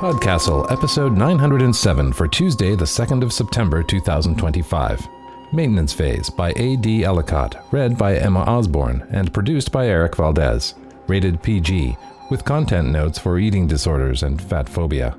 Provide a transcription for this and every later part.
PodCastle, episode 907 for Tuesday, the 2nd of September 2025. Maintenance Phase by A.D. Ellicott, read by Emma Osborne, and produced by Eric Valdes. Rated PG, with content notes for eating disorders and fat phobia.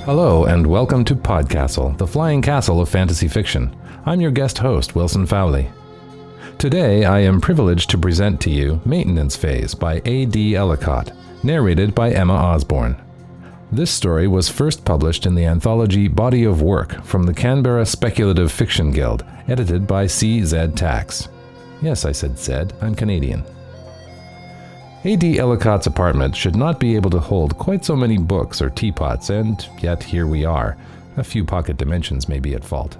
Hello, and welcome to PodCastle, the flying castle of fantasy fiction. I'm your guest host, Wilson Fowlie. Today, I am privileged to present to you Maintenance Phase by A.D. Ellicott, narrated by Emma Osborne. This story was first published in the anthology Body of Work from the Canberra Speculative Fiction Guild, edited by C.Z. Tax. Yes, I said Zed, I'm Canadian. A.D. Ellicott's apartment should not be able to hold quite so many books or teapots, and yet here we are. A few pocket dimensions may be at fault.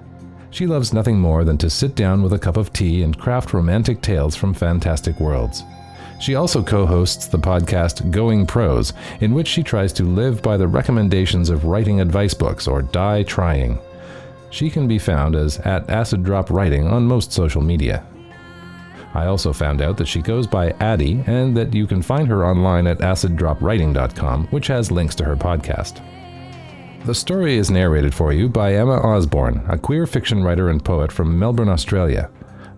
She loves nothing more than to sit down with a cup of tea and craft romantic tales from fantastic worlds. She also co-hosts the podcast Going Prose, in which she tries to live by the recommendations of writing advice books or die trying. She can be found as @AcidDropWriting on most social media. I also found out that she goes by Addie, and that you can find her online at aciddropwriting.com, which has links to her podcast. The story is narrated for you by Emma Osborne, a queer fiction writer and poet from Melbourne, Australia.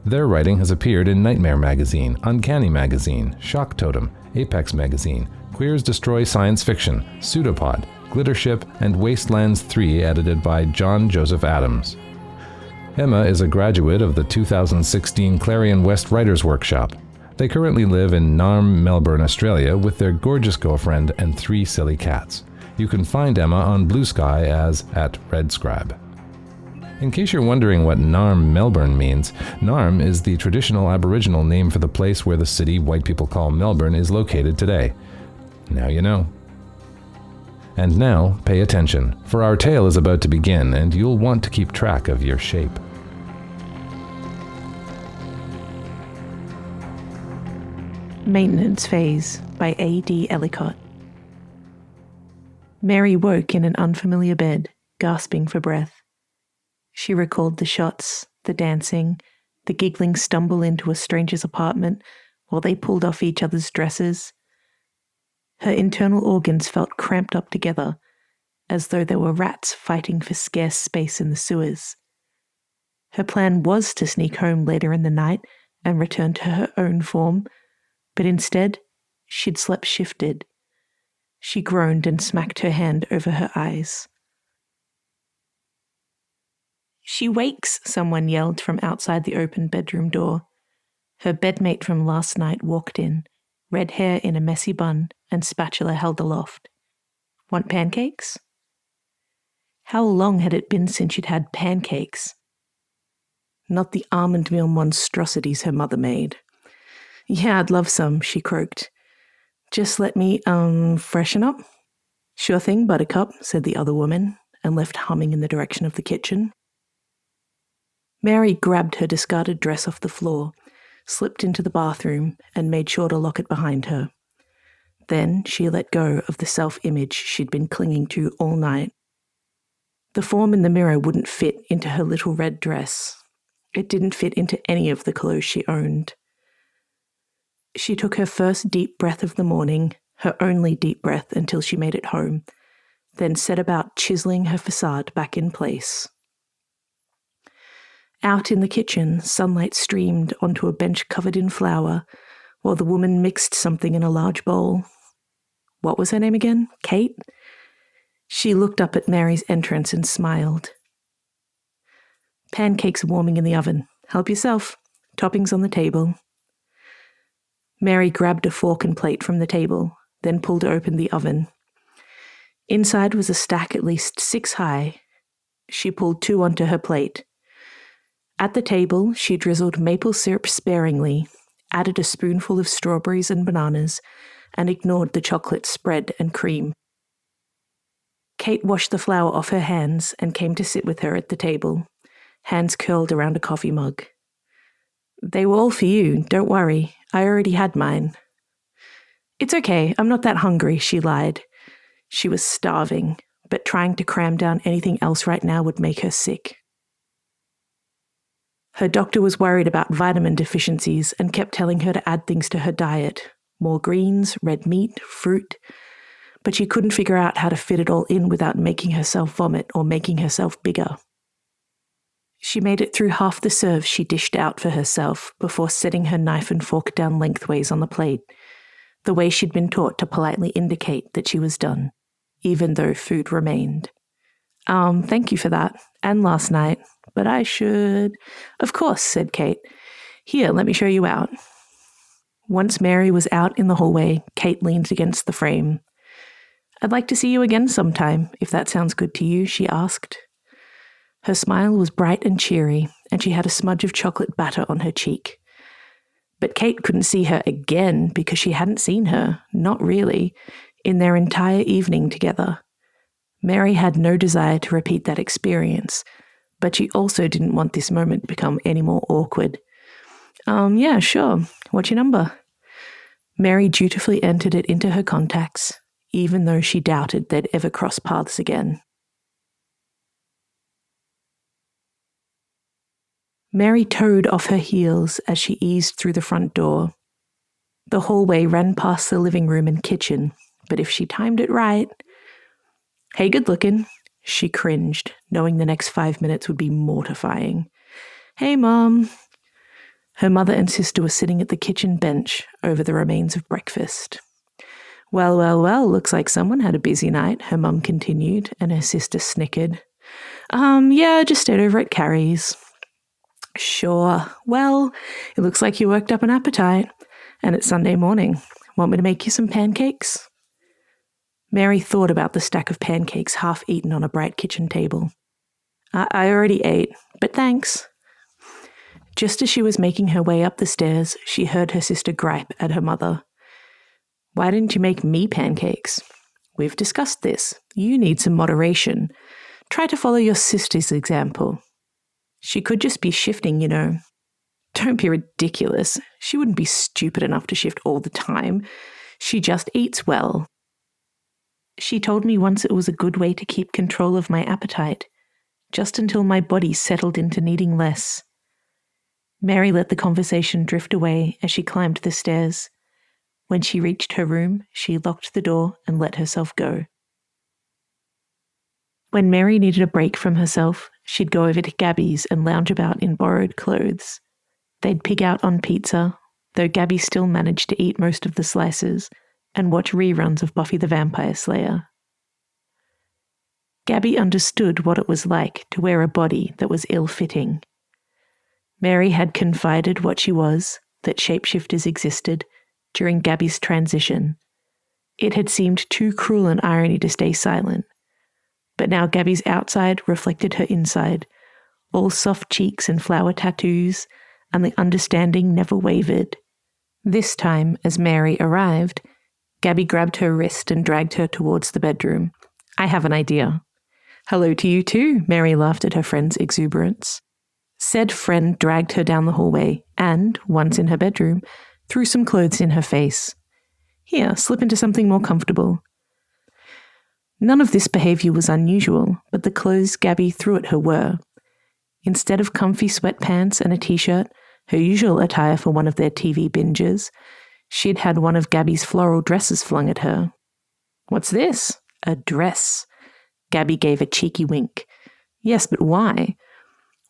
Their writing has appeared in Nightmare Magazine, Uncanny Magazine, Shock Totem, Apex Magazine, Queers Destroy Science Fiction, Pseudopod, Glittership, and Wastelands 3, edited by John Joseph Adams. Emma is a graduate of the 2016 Clarion West Writers' Workshop. They currently live in Narm, Melbourne, Australia, with their gorgeous girlfriend and 3 silly cats. You can find Emma on Blue Sky as @RedScribe. In case you're wondering what Narm, Melbourne means, Narm is the traditional Aboriginal name for the place where the city white people call Melbourne is located today. Now you know. And now, pay attention, for our tale is about to begin, and you'll want to keep track of your shape. Maintenance Phase by A.D. Ellicott. Mary woke in an unfamiliar bed, gasping for breath. She recalled the shots, the dancing, the giggling stumble into a stranger's apartment while they pulled off each other's dresses. Her internal organs felt cramped up together, as though there were rats fighting for scarce space in the sewers. Her plan was to sneak home later in the night and return to her own form, but instead, she'd slept shifted. She groaned and smacked her hand over her eyes. "She wakes," someone yelled from outside the open bedroom door. Her bedmate from last night walked in, red hair in a messy bun and spatula held aloft. "Want pancakes?" How long had it been since she'd had pancakes? Not the almond meal monstrosities her mother made. "Yeah, I'd love some," she croaked. "Just let me, freshen up?" "Sure thing, Buttercup," said the other woman, and left humming in the direction of the kitchen. Mary grabbed her discarded dress off the floor, slipped into the bathroom, and made sure to lock it behind her. Then she let go of the self-image she'd been clinging to all night. The form in the mirror wouldn't fit into her little red dress. It didn't fit into any of the clothes she owned. She took her first deep breath of the morning, her only deep breath until she made it home, then set about chiseling her facade back in place. Out in the kitchen, sunlight streamed onto a bench covered in flour, while the woman mixed something in a large bowl. What was her name again? Kate? She looked up at Mary's entrance and smiled. "Pancakes warming in the oven. Help yourself. Toppings on the table." Mary grabbed a fork and plate from the table, then pulled open the oven. Inside was a stack at least 6 high. She pulled 2 onto her plate. At the table, she drizzled maple syrup sparingly, added a spoonful of strawberries and bananas, and ignored the chocolate spread and cream. Kate washed the flour off her hands and came to sit with her at the table, hands curled around a coffee mug. "They were all for you, don't worry. I already had mine." "It's okay, I'm not that hungry," she lied. She was starving, but trying to cram down anything else right now would make her sick. Her doctor was worried about vitamin deficiencies and kept telling her to add things to her diet, more greens, red meat, fruit, but she couldn't figure out how to fit it all in without making herself vomit or making herself bigger. She made it through half the serve she dished out for herself before setting her knife and fork down lengthways on the plate, the way she'd been taught to politely indicate that she was done, even though food remained. Thank you for that, and last night, but I should... Of course, said Kate. Here, let me show you out. Once Mary was out in the hallway, Kate leaned against the frame. I'd like to see you again sometime, if that sounds good to you, she asked. Her smile was bright and cheery, and she had a smudge of chocolate batter on her cheek. But Kate couldn't see her again because she hadn't seen her, not really, in their entire evening together. Mary had no desire to repeat that experience, but she also didn't want this moment to become any more awkward. Yeah, sure. What's your number? Mary dutifully entered it into her contacts, even though she doubted they'd ever cross paths again. Mary toed off her heels as she eased through the front door. The hallway ran past the living room and kitchen, but if she timed it right... Hey, good looking, she cringed, knowing the next 5 minutes would be mortifying. Hey, Mom. Her mother and sister were sitting at the kitchen bench over the remains of breakfast. Well, looks like someone had a busy night, her mum continued, and her sister snickered. Yeah, just stayed over at Carrie's. Sure. Well, it looks like you worked up an appetite. And it's Sunday morning. Want me to make you some pancakes? Mary thought about the stack of pancakes half eaten on a bright kitchen table. I already ate, but thanks. Just as she was making her way up the stairs, she heard her sister gripe at her mother. Why didn't you make me pancakes? We've discussed this. You need some moderation. Try to follow your sister's example. She could just be shifting, you know. Don't be ridiculous. She wouldn't be stupid enough to shift all the time. She just eats well. She told me once it was a good way to keep control of my appetite, just until my body settled into needing less. Mary let the conversation drift away as she climbed the stairs. When she reached her room, she locked the door and let herself go. When Mary needed a break from herself, she'd go over to Gabby's and lounge about in borrowed clothes. They'd pig out on pizza, though Gabby still managed to eat most of the slices, and watch reruns of Buffy the Vampire Slayer. Gabby understood what it was like to wear a body that was ill-fitting. Mary had confided what she was, that shapeshifters existed, during Gabby's transition. It had seemed too cruel an irony to stay silent. But now Gabby's outside reflected her inside, all soft cheeks and flower tattoos, and the understanding never wavered. This time, as Mary arrived, Gabby grabbed her wrist and dragged her towards the bedroom. I have an idea. Hello to you too, Mary laughed at her friend's exuberance. Said friend dragged her down the hallway and, once in her bedroom, threw some clothes in her face. Here, slip into something more comfortable. None of this behavior was unusual, but the clothes Gabby threw at her were. Instead of comfy sweatpants and a t-shirt, her usual attire for one of their TV binges, she'd had one of Gabby's floral dresses flung at her. What's this? A dress. Gabby gave a cheeky wink. Yes, but why?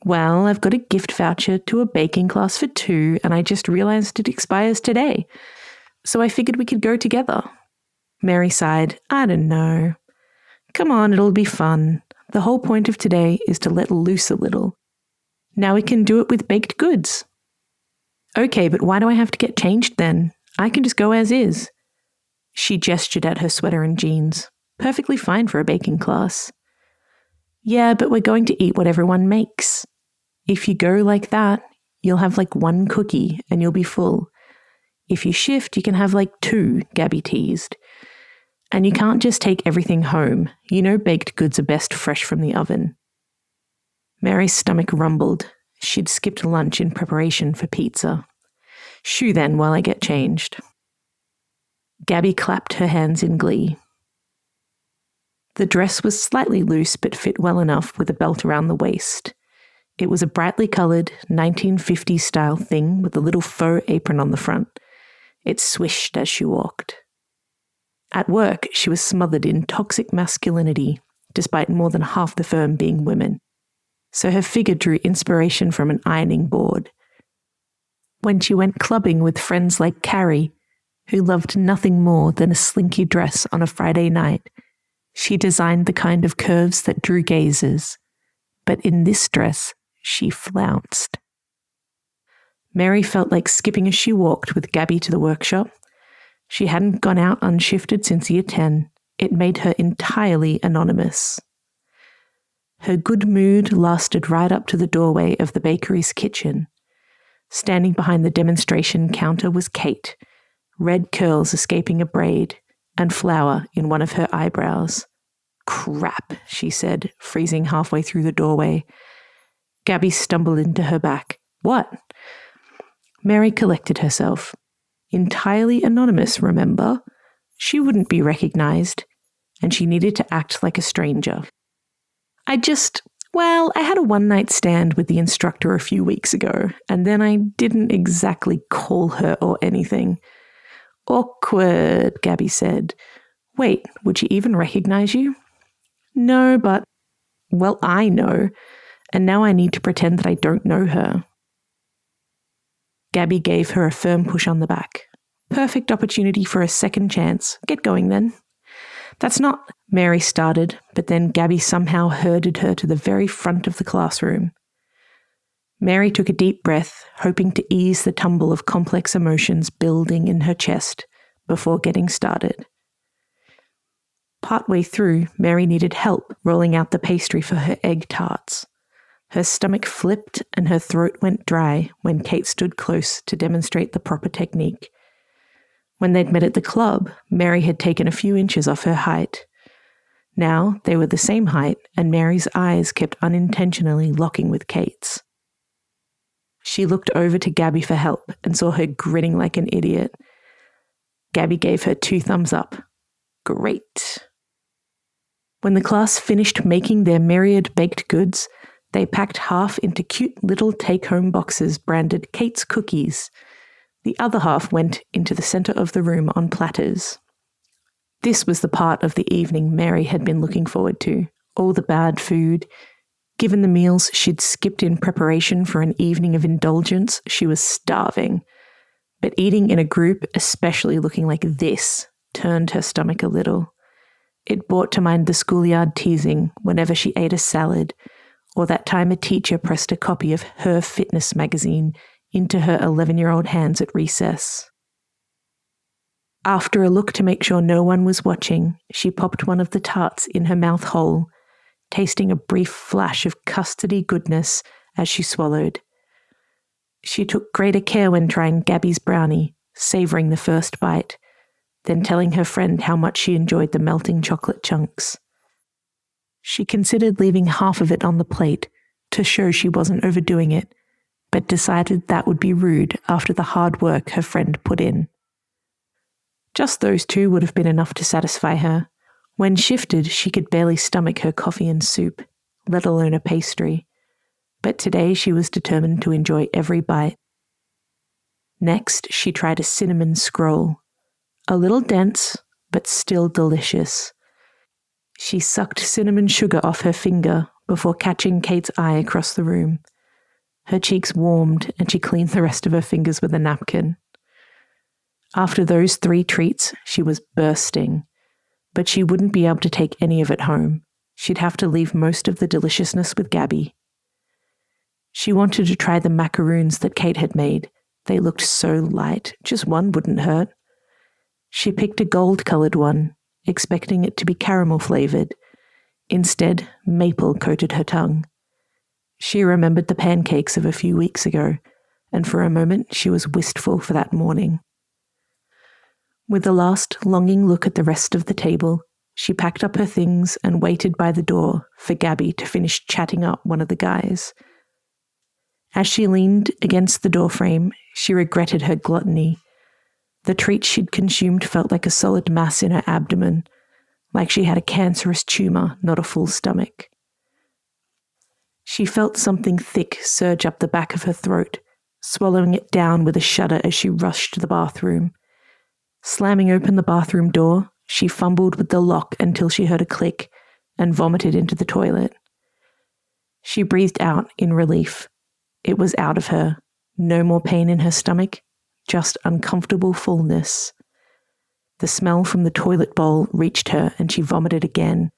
Well, I've got a gift voucher to a baking class for 2, and I just realized it expires today. So I figured we could go together. Mary sighed. I don't know. Come on, it'll be fun. The whole point of today is to let loose a little. Now we can do it with baked goods. Okay, but why do I have to get changed then? I can just go as is. She gestured at her sweater and jeans. Perfectly fine for a baking class. Yeah, but we're going to eat what everyone makes. If you go like that, you'll have like 1 cookie and you'll be full. If you shift, you can have like 2, Gabby teased. And you can't just take everything home. You know baked goods are best fresh from the oven. Mary's stomach rumbled. She'd skipped lunch in preparation for pizza. Shoo then while I get changed. Gabby clapped her hands in glee. The dress was slightly loose but fit well enough with a belt around the waist. It was a brightly coloured 1950s style thing with a little faux apron on the front. It swished as she walked. At work, she was smothered in toxic masculinity, despite more than half the firm being women. So her figure drew inspiration from an ironing board. When she went clubbing with friends like Carrie, who loved nothing more than a slinky dress on a Friday night, she designed the kind of curves that drew gazes. But in this dress, she flounced. Mary felt like skipping as she walked with Gabby to the workshop. She hadn't gone out unshifted since year 10. It made her entirely anonymous. Her good mood lasted right up to the doorway of the bakery's kitchen. Standing behind the demonstration counter was Kate, red curls escaping a braid, and flour in one of her eyebrows. "Crap," she said, freezing halfway through the doorway. Gabby stumbled into her back. "What?" Mary collected herself. Entirely anonymous, remember? She wouldn't be recognized, and she needed to act like a stranger. I had a one-night stand with the instructor a few weeks ago, and then I didn't exactly call her or anything. "Awkward," Gabby said. "Wait, would she even recognize you?" "No, but..." "Well, I know, and now I need to pretend that I don't know her." Gabby gave her a firm push on the back. "Perfect opportunity for a second chance. Get going then." "That's not..." Mary started, but then Gabby somehow herded her to the very front of the classroom. Mary took a deep breath, hoping to ease the tumble of complex emotions building in her chest before getting started. Partway through, Mary needed help rolling out the pastry for her egg tarts. Her stomach flipped and her throat went dry when Kate stood close to demonstrate the proper technique. When they'd met at the club, Mary had taken a few inches off her height. Now they were the same height, and Mary's eyes kept unintentionally locking with Kate's. She looked over to Gabby for help and saw her grinning like an idiot. Gabby gave her 2 thumbs up. Great. When the class finished making their myriad baked goods, they packed half into cute little take-home boxes branded Kate's Cookies. The other half went into the center of the room on platters. This was the part of the evening Mary had been looking forward to. All the bad food. Given the meals she'd skipped in preparation for an evening of indulgence, she was starving. But eating in a group, especially looking like this, turned her stomach a little. It brought to mind the schoolyard teasing whenever she ate a salad, or that time a teacher pressed a copy of Her Fitness magazine into her 11-year-old hands at recess. After a look to make sure no one was watching, she popped one of the tarts in her mouth hole, tasting a brief flash of custardy goodness as she swallowed. She took greater care when trying Gabby's brownie, savouring the first bite, then telling her friend how much she enjoyed the melting chocolate chunks. She considered leaving half of it on the plate to show she wasn't overdoing it, but decided that would be rude after the hard work her friend put in. Just those 2 would have been enough to satisfy her. When shifted, she could barely stomach her coffee and soup, let alone a pastry. But today she was determined to enjoy every bite. Next, she tried a cinnamon scroll. A little dense, but still delicious. She sucked cinnamon sugar off her finger before catching Kate's eye across the room. Her cheeks warmed and she cleaned the rest of her fingers with a napkin. After those 3 treats, she was bursting, but she wouldn't be able to take any of it home. She'd have to leave most of the deliciousness with Gabby. She wanted to try the macaroons that Kate had made. They looked so light, just one wouldn't hurt. She picked a gold-coloured one, expecting it to be caramel-flavoured. Instead, maple coated her tongue. She remembered the pancakes of a few weeks ago, and for a moment she was wistful for that morning. With a last longing look at the rest of the table, she packed up her things and waited by the door for Gabby to finish chatting up one of the guys. As she leaned against the doorframe, she regretted her gluttony. The treat she'd consumed felt like a solid mass in her abdomen, like she had a cancerous tumor, not a full stomach. She felt something thick surge up the back of her throat, swallowing it down with a shudder as she rushed to the bathroom. Slamming open the bathroom door, she fumbled with the lock until she heard a click and vomited into the toilet. She breathed out in relief. It was out of her. No more pain in her stomach, just uncomfortable fullness. The smell from the toilet bowl reached her and she vomited again.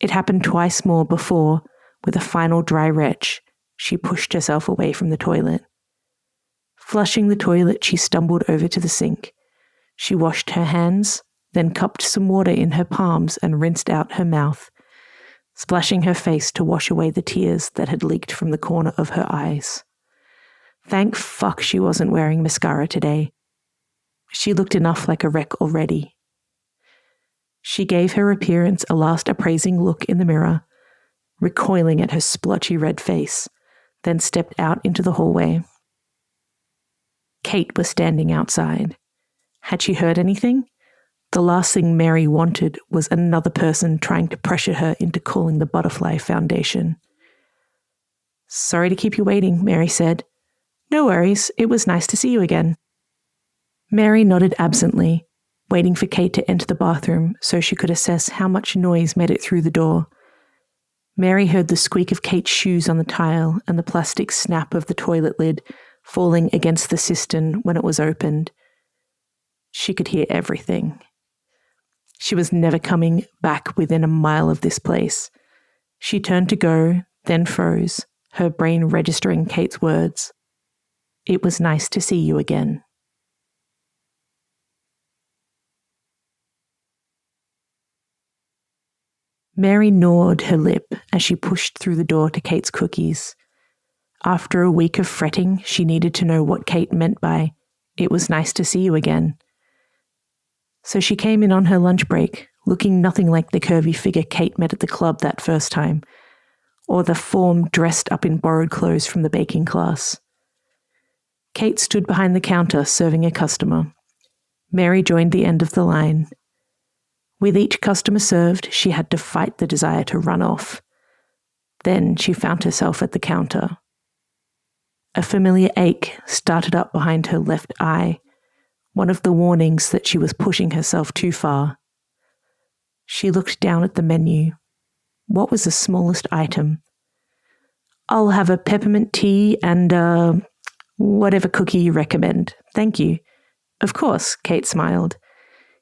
It happened twice more before, with a final dry retch, she pushed herself away from the toilet. Flushing the toilet, she stumbled over to the sink. She washed her hands, then cupped some water in her palms and rinsed out her mouth, splashing her face to wash away the tears that had leaked from the corner of her eyes. Thank fuck she wasn't wearing mascara today. She looked enough like a wreck already. She gave her appearance a last appraising look in the mirror, recoiling at her splotchy red face, then stepped out into the hallway. Kate was standing outside. Had she heard anything? The last thing Mary wanted was another person trying to pressure her into calling the Butterfly Foundation. "Sorry to keep you waiting," Mary said. "No worries, it was nice to see you again." Mary nodded absently, waiting for Kate to enter the bathroom so she could assess how much noise made it through the door. Mary heard the squeak of Kate's shoes on the tile and the plastic snap of the toilet lid falling against the cistern when it was opened. She could hear everything. She was never coming back within a mile of this place. She turned to go, then froze, her brain registering Kate's words. "It was nice to see you again." Mary gnawed her lip as she pushed through the door to Kate's cookies. After a week of fretting, she needed to know what Kate meant by, "It was nice to see you again." So she came in on her lunch break, looking nothing like the curvy figure Kate met at the club that first time, or the form dressed up in borrowed clothes from the baking class. Kate stood behind the counter serving a customer. Mary joined the end of the line. With each customer served, she had to fight the desire to run off. Then she found herself at the counter. A familiar ache started up behind her left eye, one of the warnings that she was pushing herself too far. She looked down at the menu. What was the smallest item? "I'll have a peppermint tea and whatever cookie you recommend. Thank you." "Of course," Kate smiled.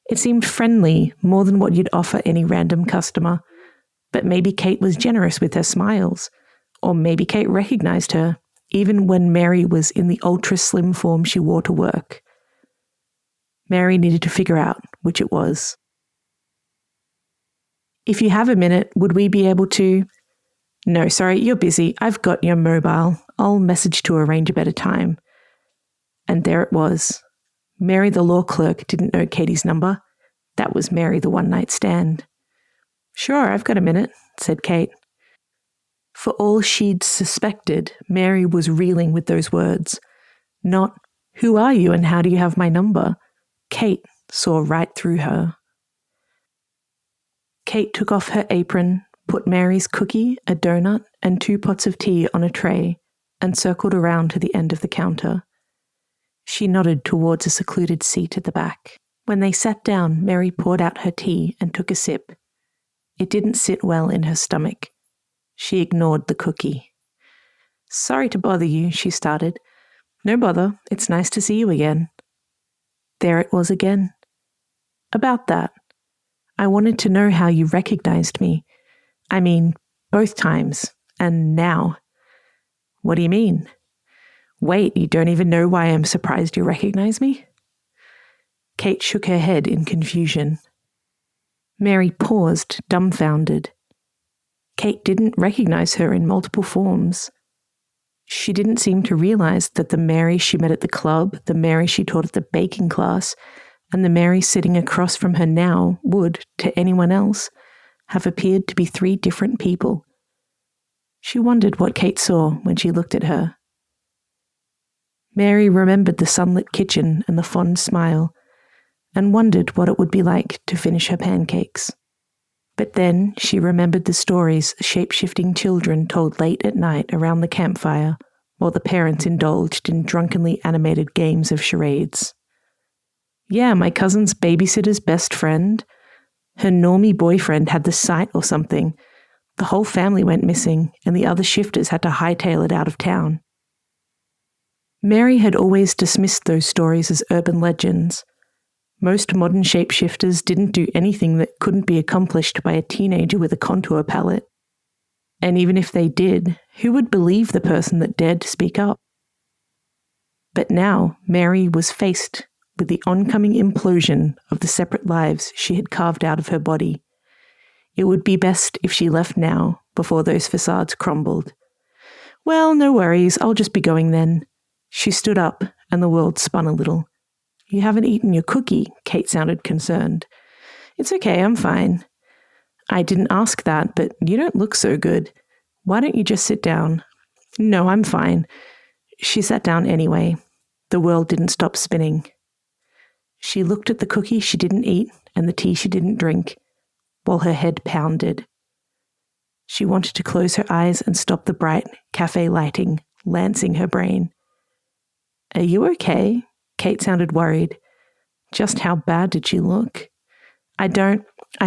It seemed friendly, more than what you'd offer any random customer. But maybe Kate was generous with her smiles. Or maybe Kate recognized her, even when Mary was in the ultra-slim form she wore to work. Mary needed to figure out which it was. "If you have a minute, would we be able to—" "No, sorry, you're busy. I've got your mobile. I'll message to arrange a better time." And there it was. Mary the law clerk didn't know Katie's number. That was Mary the one-night stand. "Sure, I've got a minute," said Kate. For all she'd suspected, Mary was reeling with those words. Not, "Who are you and how do you have my number?" Kate saw right through her. Kate took off her apron, put Mary's cookie, a donut, and 2 pots of tea on a tray, and circled around to the end of the counter. She nodded towards a secluded seat at the back. When they sat down, Mary poured out her tea and took a sip. It didn't sit well in her stomach. She ignored the cookie. "Sorry to bother you," she started. "No bother. It's nice to see you again." There it was again. "About that. I wanted to know how you recognized me. I mean, both times, and now." "What do you mean?" "Wait, you don't even know why I'm surprised you recognize me?" Kate shook her head in confusion. Mary paused, dumbfounded. Kate didn't recognize her in multiple forms. She didn't seem to realize that the Mary she met at the club, the Mary she taught at the baking class, and the Mary sitting across from her now would, to anyone else, have appeared to be 3 different people. She wondered what Kate saw when she looked at her. Mary remembered the sunlit kitchen and the fond smile, and wondered what it would be like to finish her pancakes. But then she remembered the stories shape-shifting children told late at night around the campfire while the parents indulged in drunkenly animated games of charades. Yeah, my cousin's babysitter's best friend. Her normie boyfriend had the sight or something. The whole family went missing, and the other shifters had to hightail it out of town. Mary had always dismissed those stories as urban legends. Most modern shapeshifters didn't do anything that couldn't be accomplished by a teenager with a contour palette. And even if they did, who would believe the person that dared to speak up? But now Mary was faced with the oncoming implosion of the separate lives she had carved out of her body. It would be best if she left now, before those facades crumbled. Well, no worries, I'll just be going then. She stood up, and the world spun a little. You haven't eaten your cookie, Kate sounded concerned. It's okay, I'm fine. I didn't ask that, but you don't look so good. Why don't you just sit down? No, I'm fine. She sat down anyway. The world didn't stop spinning. She looked at the cookie she didn't eat and the tea she didn't drink, while her head pounded. She wanted to close her eyes and stop the bright cafe lighting, lancing her brain. Are you okay? Kate sounded worried. Just how bad did she look? I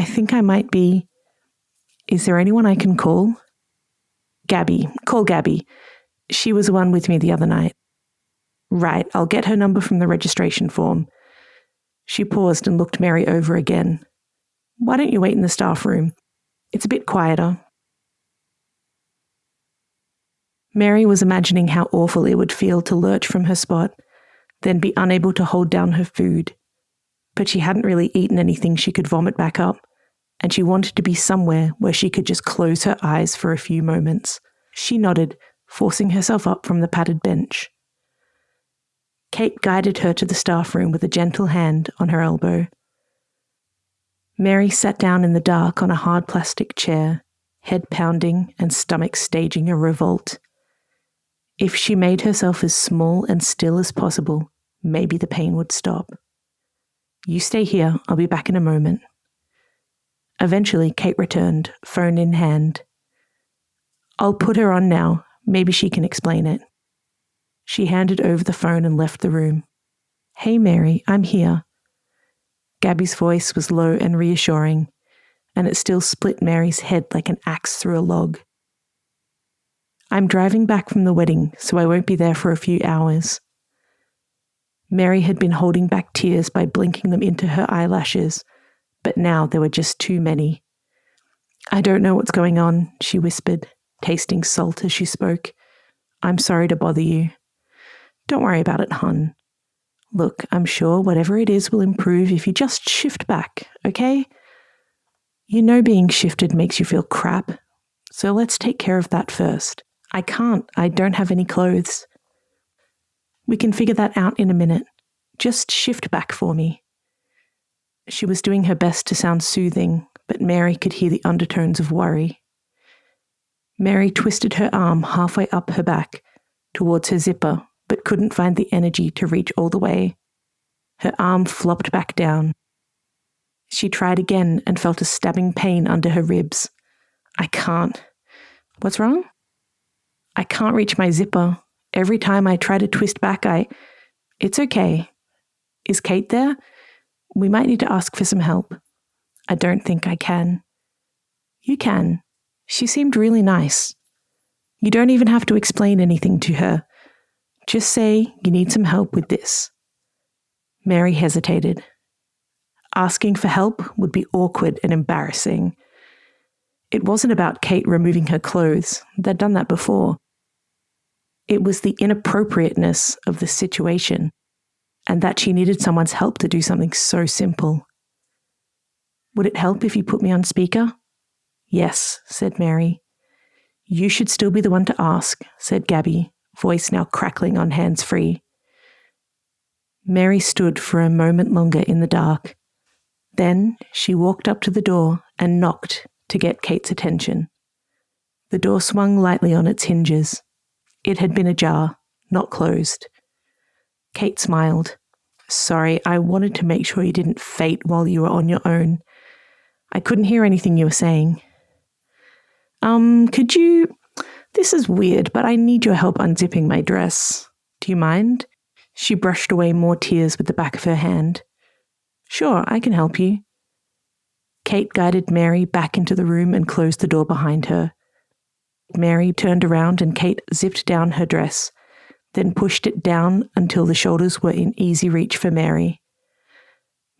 think I might be. Is there anyone I can call? Gabby. Call Gabby. She was the one with me the other night. Right, I'll get her number from the registration form. She paused and looked Mary over again. Why don't you wait in the staff room? It's a bit quieter. Mary was imagining how awful it would feel to lurch from her spot, then be unable to hold down her food. But she hadn't really eaten anything she could vomit back up, and she wanted to be somewhere where she could just close her eyes for a few moments. She nodded, forcing herself up from the padded bench. Kate guided her to the staff room with a gentle hand on her elbow. Mary sat down in the dark on a hard plastic chair, head pounding and stomach staging a revolt. If she made herself as small and still as possible, maybe the pain would stop. You stay here, I'll be back in a moment. Eventually, Kate returned, phone in hand. I'll put her on now, maybe she can explain it. She handed over the phone and left the room. Hey Mary, I'm here. Gabby's voice was low and reassuring, and it still split Mary's head like an axe through a log. I'm driving back from the wedding, so I won't be there for a few hours. Mary had been holding back tears by blinking them into her eyelashes, but now there were just too many. I don't know what's going on, she whispered, tasting salt as she spoke. I'm sorry to bother you. Don't worry about it, hon. Look, I'm sure whatever it is will improve if you just shift back, okay? You know being shifted makes you feel crap, so let's take care of that first. I don't have any clothes. We can figure that out in a minute. Just shift back for me. She was doing her best to sound soothing, but Mary could hear the undertones of worry. Mary twisted her arm halfway up her back, towards her zipper, but couldn't find the energy to reach all the way. Her arm flopped back down. She tried again and felt a stabbing pain under her ribs. I can't. What's wrong? I can't reach my zipper. Every time I try to twist back, It's okay. Is Kate there? We might need to ask for some help. I don't think I can. You can. She seemed really nice. You don't even have to explain anything to her. Just say you need some help with this. Mary hesitated. Asking for help would be awkward and embarrassing. It wasn't about Kate removing her clothes. They'd done that before. It was the inappropriateness of the situation, and that she needed someone's help to do something so simple. Would it help if you put me on speaker? Yes, said Mary. You should still be the one to ask, said Gabby, voice now crackling on hands-free. Mary stood for a moment longer in the dark. Then she walked up to the door and knocked to get Kate's attention. The door swung lightly on its hinges. It had been ajar, not closed. Kate smiled. Sorry, I wanted to make sure you didn't faint while you were on your own. I couldn't hear anything you were saying. This is weird, but I need your help unzipping my dress. Do you mind? She brushed away more tears with the back of her hand. Sure, I can help you. Kate guided Mary back into the room and closed the door behind her. Mary turned around and Kate zipped down her dress, then pushed it down until the shoulders were in easy reach for Mary.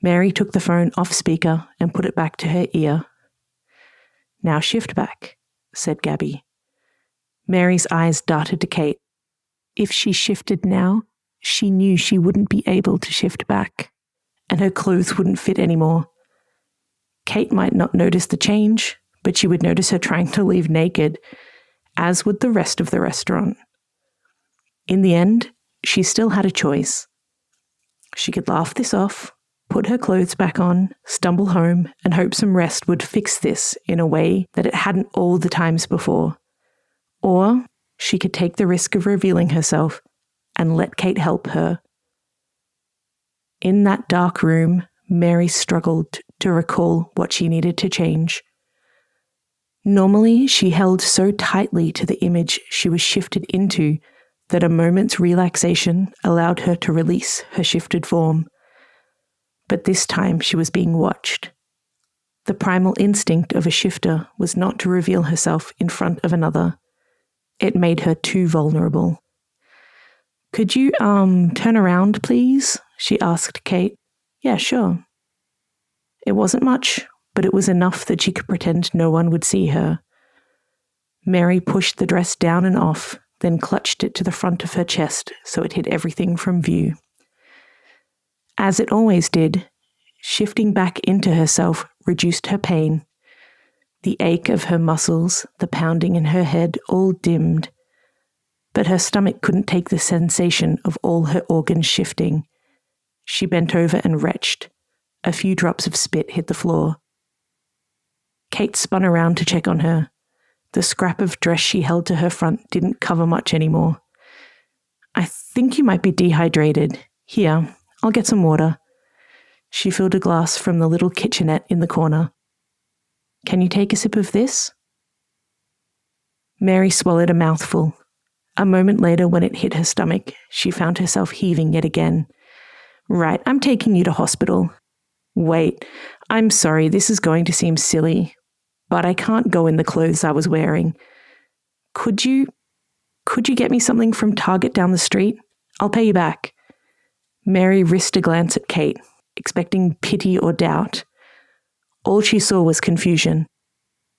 Mary took the phone off speaker and put it back to her ear. Now shift back, said Gabby. Mary's eyes darted to Kate. If she shifted now, she knew she wouldn't be able to shift back, and her clothes wouldn't fit anymore. Kate might not notice the change, but she would notice her trying to leave naked, as would the rest of the restaurant. In the end, she still had a choice. She could laugh this off, put her clothes back on, stumble home, and hope some rest would fix this in a way that it hadn't all the times before. Or she could take the risk of revealing herself and let Kate help her. In that dark room, Mary struggled to recall what she needed to change. Normally, she held so tightly to the image she was shifted into that a moment's relaxation allowed her to release her shifted form. But this time she was being watched. The primal instinct of a shifter was not to reveal herself in front of another. It made her too vulnerable. Could you, turn around, please? She asked Kate. Yeah, sure. It wasn't much, but it was enough that she could pretend no one would see her. Mary pushed the dress down and off, then clutched it to the front of her chest so it hid everything from view. As it always did, shifting back into herself reduced her pain. The ache of her muscles, the pounding in her head, all dimmed. But her stomach couldn't take the sensation of all her organs shifting. She bent over and retched. A few drops of spit hit the floor. Kate spun around to check on her. The scrap of dress she held to her front didn't cover much anymore. I think you might be dehydrated. Here, I'll get some water. She filled a glass from the little kitchenette in the corner. Can you take a sip of this? Mary swallowed a mouthful. A moment later, when it hit her stomach, she found herself heaving yet again. Right, I'm taking you to hospital. Wait, I'm sorry, this is going to seem silly, but I can't go in the clothes I was wearing. Could you get me something from Target down the street? I'll pay you back. Mary risked a glance at Kate, expecting pity or doubt. All she saw was confusion.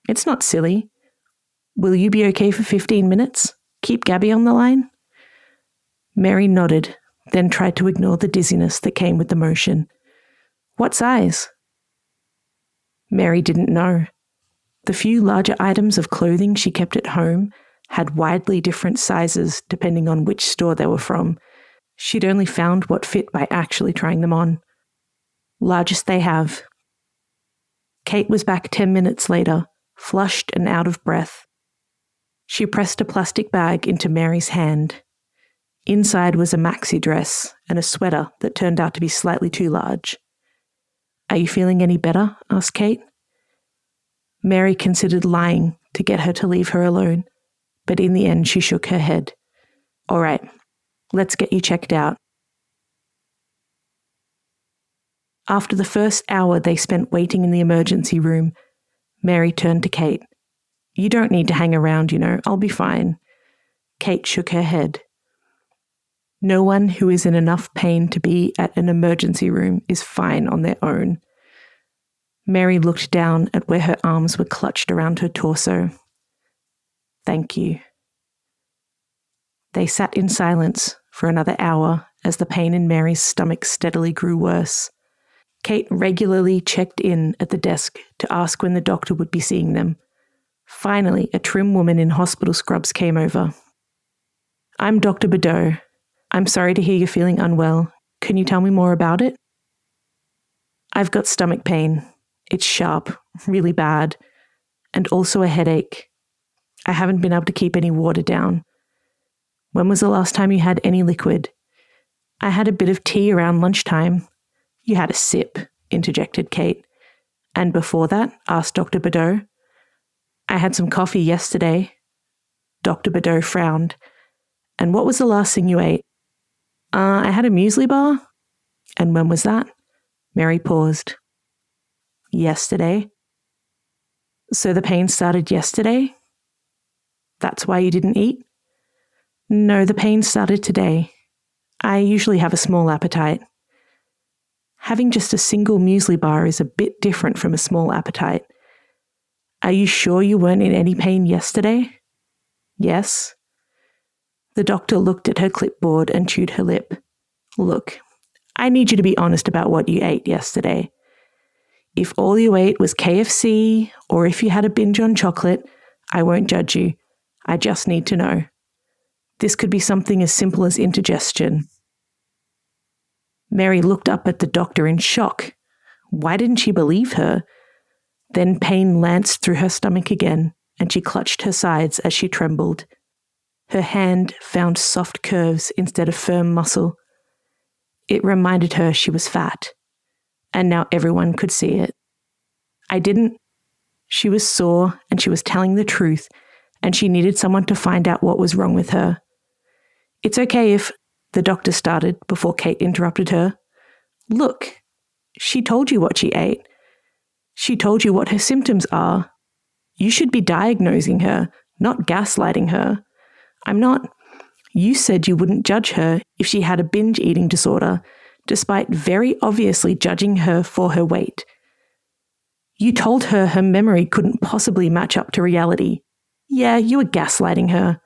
It's not silly. Will you be okay for 15 minutes? Keep Gabby on the line? Mary nodded, then tried to ignore the dizziness that came with the motion. What size? Mary didn't know. The few larger items of clothing she kept at home had widely different sizes depending on which store they were from. She'd only found what fit by actually trying them on. Largest they have. Kate was back 10 minutes later, flushed and out of breath. She pressed a plastic bag into Mary's hand. Inside was a maxi dress and a sweater that turned out to be slightly too large. Are you feeling any better? Asked Kate. Mary considered lying to get her to leave her alone, but in the end she shook her head. All right, let's get you checked out. After the first hour they spent waiting in the emergency room, Mary turned to Kate. You don't need to hang around, I'll be fine. Kate shook her head. No one who is in enough pain to be at an emergency room is fine on their own. Mary looked down at where her arms were clutched around her torso. Thank you. They sat in silence for another hour as the pain in Mary's stomach steadily grew worse. Kate regularly checked in at the desk to ask when the doctor would be seeing them. Finally, a trim woman in hospital scrubs came over. I'm Dr. Bordeaux. I'm sorry to hear you're feeling unwell. Can you tell me more about it? I've got stomach pain. It's sharp, really bad, and also a headache. I haven't been able to keep any water down. When was the last time you had any liquid? I had a bit of tea around lunchtime. You had a sip, interjected Kate. And before that? Asked Dr. Bordeaux. I had some coffee yesterday. Dr. Bordeaux frowned. And what was the last thing you ate? I had a muesli bar. And when was that? Mary paused. Yesterday. So the pain started yesterday? That's why you didn't eat? No, the pain started today. I usually have a small appetite. Having just a single muesli bar is a bit different from a small appetite. Are you sure you weren't in any pain yesterday? Yes. The doctor looked at her clipboard and chewed her lip. Look, I need you to be honest about what you ate yesterday. If all you ate was KFC, or if you had a binge on chocolate, I won't judge you. I just need to know. This could be something as simple as indigestion. Mary looked up at the doctor in shock. Why didn't she believe her? Then pain lanced through her stomach again, and she clutched her sides as she trembled. Her hand found soft curves instead of firm muscle. It reminded her she was fat, and now everyone could see it. I didn't. She was sore, and she was telling the truth, and she needed someone to find out what was wrong with her. It's okay if, the doctor started before Kate interrupted her. Look, she told you what she ate. She told you what her symptoms are. You should be diagnosing her, not gaslighting her. I'm not. You said you wouldn't judge her if she had a binge eating disorder, despite very obviously judging her for her weight. You told her her memory couldn't possibly match up to reality. Yeah, you were gaslighting her.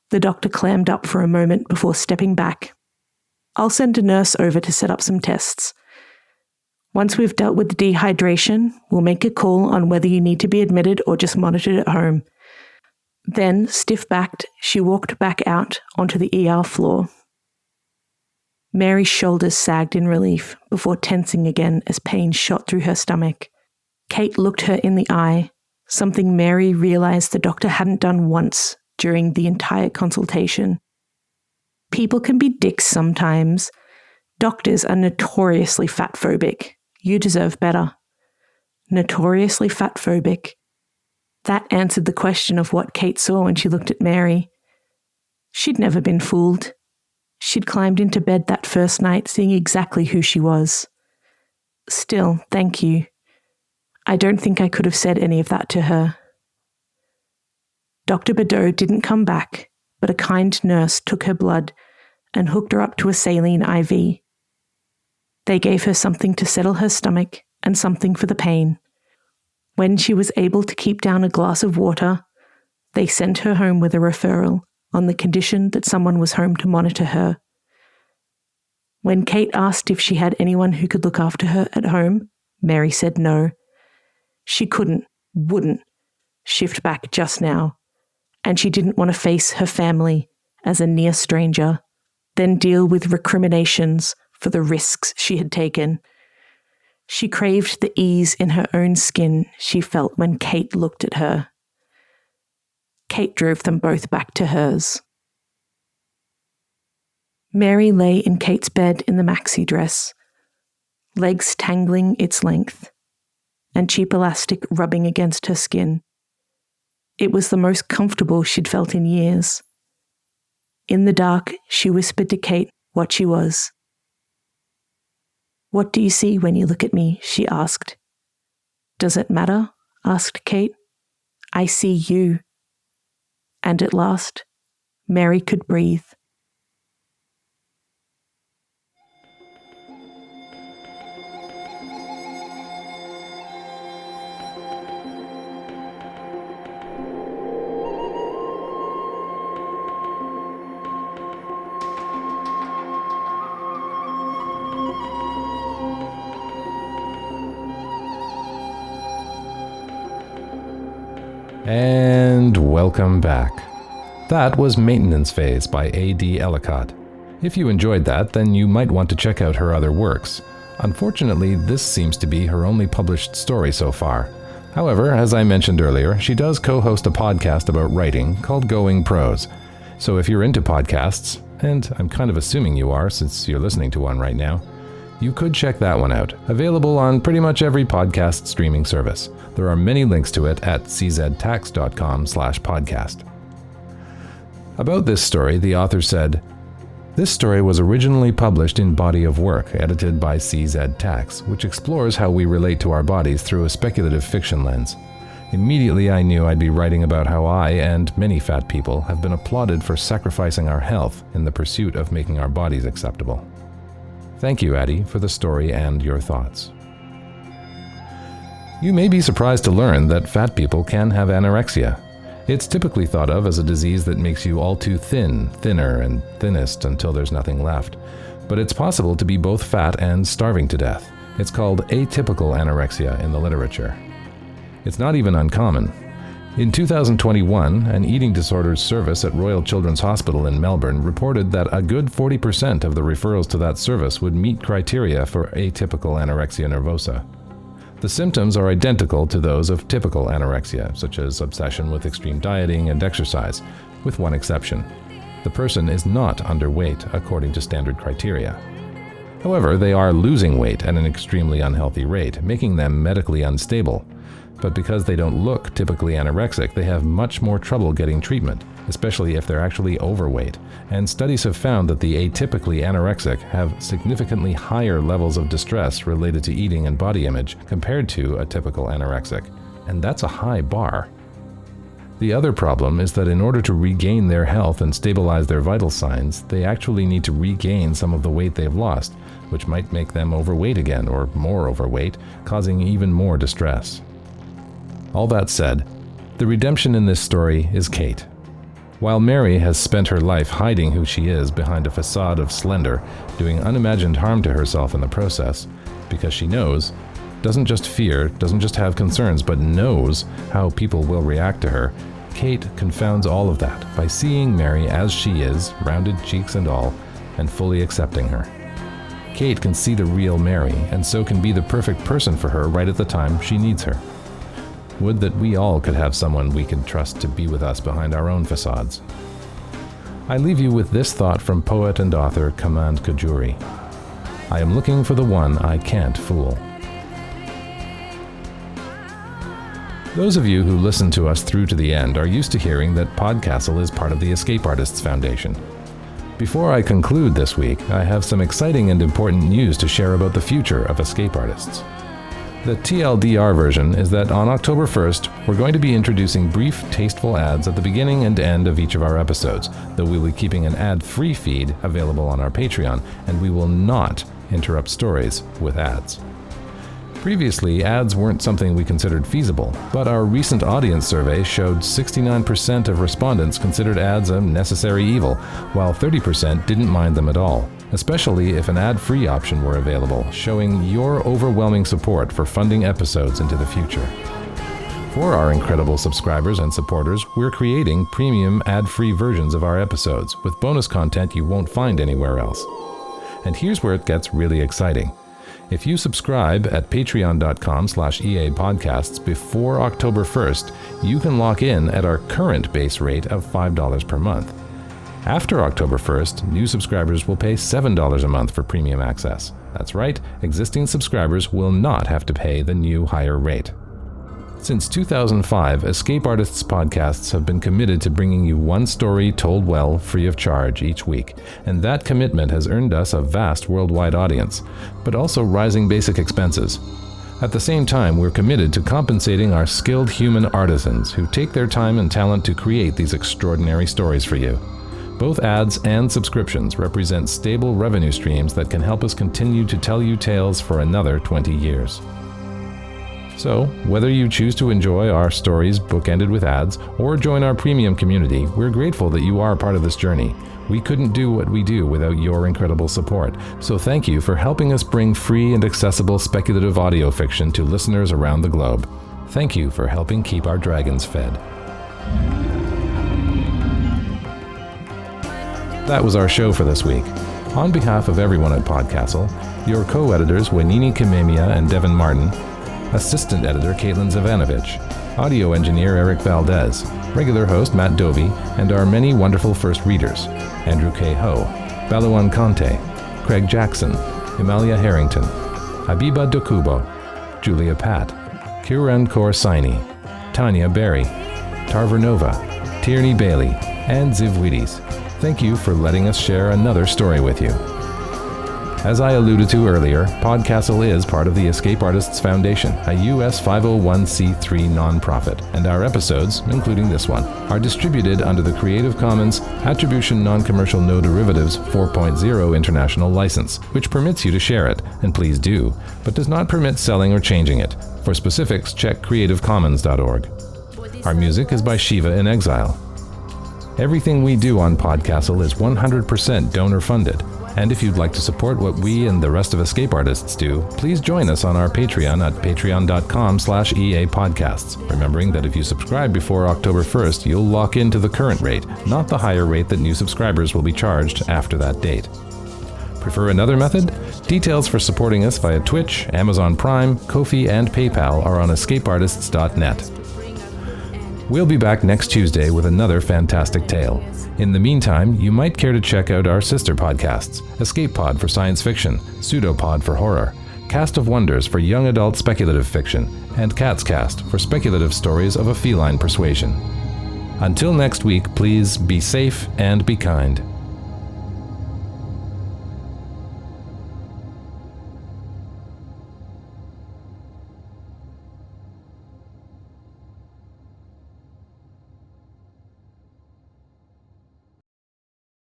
The doctor clammed up for a moment before stepping back. I'll send a nurse over to set up some tests. Once we've dealt with the dehydration, we'll make a call on whether you need to be admitted or just monitored at home. Then, stiff-backed, she walked back out onto the ER floor. Mary's shoulders sagged in relief before tensing again as pain shot through her stomach. Kate looked her in the eye, something Mary realized the doctor hadn't done once during the entire consultation. People can be dicks sometimes. Doctors are notoriously fat-phobic. You deserve better. Notoriously fat-phobic. That answered the question of what Kate saw when she looked at Mary. She'd never been fooled. She'd climbed into bed that first night seeing exactly who she was. Still, thank you. I don't think I could have said any of that to her. Dr. Bordeaux didn't come back, but a kind nurse took her blood and hooked her up to a saline IV. They gave her something to settle her stomach and something for the pain. When she was able to keep down a glass of water, they sent her home with a referral on the condition that someone was home to monitor her. When Kate asked if she had anyone who could look after her at home, Mary said no. She wouldn't shift back just now, and she didn't want to face her family as a near stranger, then deal with recriminations for the risks she had taken. She craved the ease in her own skin she felt when Kate looked at her. Kate drove them both back to hers. Mary lay in Kate's bed in the maxi dress, legs tangling its length, and cheap elastic rubbing against her skin. It was the most comfortable she'd felt in years. In the dark, she whispered to Kate what she was. What do you see when you look at me? She asked. Does it matter? Asked Kate. I see you. And at last, Mary could breathe. And welcome back. That was Maintenance Phase by A.D. Ellicott. If you enjoyed that, then you might want to check out her other works. Unfortunately, this seems to be her only published story so far. However, as I mentioned earlier, she does co-host a podcast about writing called Going Prose. So if you're into podcasts, and I'm kind of assuming you are since you're listening to one right now, You could check that one out, available on pretty much every podcast streaming service. There are many links to it at cztax.com/podcast. About this story, the author said, "This story was originally published in Body of Work, edited by CZ Tax, which explores how we relate to our bodies through a speculative fiction lens. Immediately I knew I'd be writing about how I, and many fat people, have been applauded for sacrificing our health in the pursuit of making our bodies acceptable." Thank you, Addie, for the story and your thoughts. You may be surprised to learn that fat people can have anorexia. It's typically thought of as a disease that makes you all too thin, thinner, and thinnest until there's nothing left. But it's possible to be both fat and starving to death. It's called atypical anorexia in the literature. It's not even uncommon. In 2021, an eating disorders service at Royal Children's Hospital in Melbourne reported that a good 40% of the referrals to that service would meet criteria for atypical anorexia nervosa. The symptoms are identical to those of typical anorexia, such as obsession with extreme dieting and exercise, with one exception. The person is not underweight according to standard criteria. However, they are losing weight at an extremely unhealthy rate, making them medically unstable. But because they don't look typically anorexic, they have much more trouble getting treatment, especially if they're actually overweight. And studies have found that the atypically anorexic have significantly higher levels of distress related to eating and body image compared to a typical anorexic. And that's a high bar. The other problem is that in order to regain their health and stabilize their vital signs, they actually need to regain some of the weight they've lost, which might make them overweight again or more overweight, causing even more distress. All that said, the redemption in this story is Kate. While Mary has spent her life hiding who she is behind a facade of slender, doing unimagined harm to herself in the process, because she knows, doesn't just fear, doesn't just have concerns, but knows how people will react to her, Kate confounds all of that by seeing Mary as she is, rounded cheeks and all, and fully accepting her. Kate can see the real Mary, and so can be the perfect person for her right at the time she needs her. Would that we all could have someone we can trust to be with us behind our own facades. I leave you with this thought from poet and author Kamand Kajuri. I am looking for the one I can't fool. Those of you who listen to us through to the end are used to hearing that PodCastle is part of the Escape Artists Foundation. Before I conclude this week, I have some exciting and important news to share about the future of Escape Artists. The TLDR version is that on October 1st, we're going to be introducing brief, tasteful ads at the beginning and end of each of our episodes, though we'll be keeping an ad-free feed available on our Patreon, and we will not interrupt stories with ads. Previously, ads weren't something we considered feasible, but our recent audience survey showed 69% of respondents considered ads a necessary evil, while 30% didn't mind them at all, especially if an ad-free option were available, showing your overwhelming support for funding episodes into the future. For our incredible subscribers and supporters, we're creating premium ad-free versions of our episodes with bonus content you won't find anywhere else. And here's where it gets really exciting. If you subscribe at patreon.com/EAPodcasts before October 1st, you can lock in at our current base rate of $5 per month. After October 1st, new subscribers will pay $7 a month for premium access. That's right, existing subscribers will not have to pay the new higher rate. Since 2005, Escape Artists podcasts have been committed to bringing you one story told well, free of charge each week, and that commitment has earned us a vast worldwide audience, but also rising basic expenses. At the same time, we're committed to compensating our skilled human artisans who take their time and talent to create these extraordinary stories for you. Both ads and subscriptions represent stable revenue streams that can help us continue to tell you tales for another 20 years. So, whether you choose to enjoy our stories bookended with ads or join our premium community, we're grateful that you are part of this journey. We couldn't do what we do without your incredible support, so thank you for helping us bring free and accessible speculative audio fiction to listeners around the globe. Thank you for helping keep our dragons fed. That was our show for this week. On behalf of everyone at PodCastle, your co-editors Wanini Kamemia and Devin Martin, Assistant Editor Caitlin Zavanovich, Audio Engineer Eric Valdes, Regular Host Matt Dovey, and our many wonderful first readers, Andrew K. Ho, Baluan Conte, Craig Jackson, Emalia Harrington, Habiba Dokubo, Julia Pat, Kiran Kaur Saini, Tanya Berry, Tarver Nova, Tierney Bailey, and Ziv Wheaties. Thank you for letting us share another story with you. As I alluded to earlier, PodCastle is part of the Escape Artists Foundation, a U.S. 501c3 nonprofit, and our episodes, including this one, are distributed under the Creative Commons Attribution Non-Commercial No Derivatives 4.0 International License, which permits you to share it, and please do, but does not permit selling or changing it. For specifics, check creativecommons.org. Our music is by Shiva in Exile. Everything we do on PodCastle is 100% donor-funded. And if you'd like to support what we and the rest of Escape Artists do, please join us on our Patreon at patreon.com/EAPodcasts. Remembering that if you subscribe before October 1st, you'll lock into the current rate, not the higher rate that new subscribers will be charged after that date. Prefer another method? Details for supporting us via Twitch, Amazon Prime, Ko-fi, and PayPal are on escapeartists.net. We'll be back next Tuesday with another fantastic tale. In the meantime, you might care to check out our sister podcasts, Escape Pod for science fiction, Pseudopod for horror, Cast of Wonders for young adult speculative fiction, and Cat's Cast for speculative stories of a feline persuasion. Until next week, please be safe and be kind.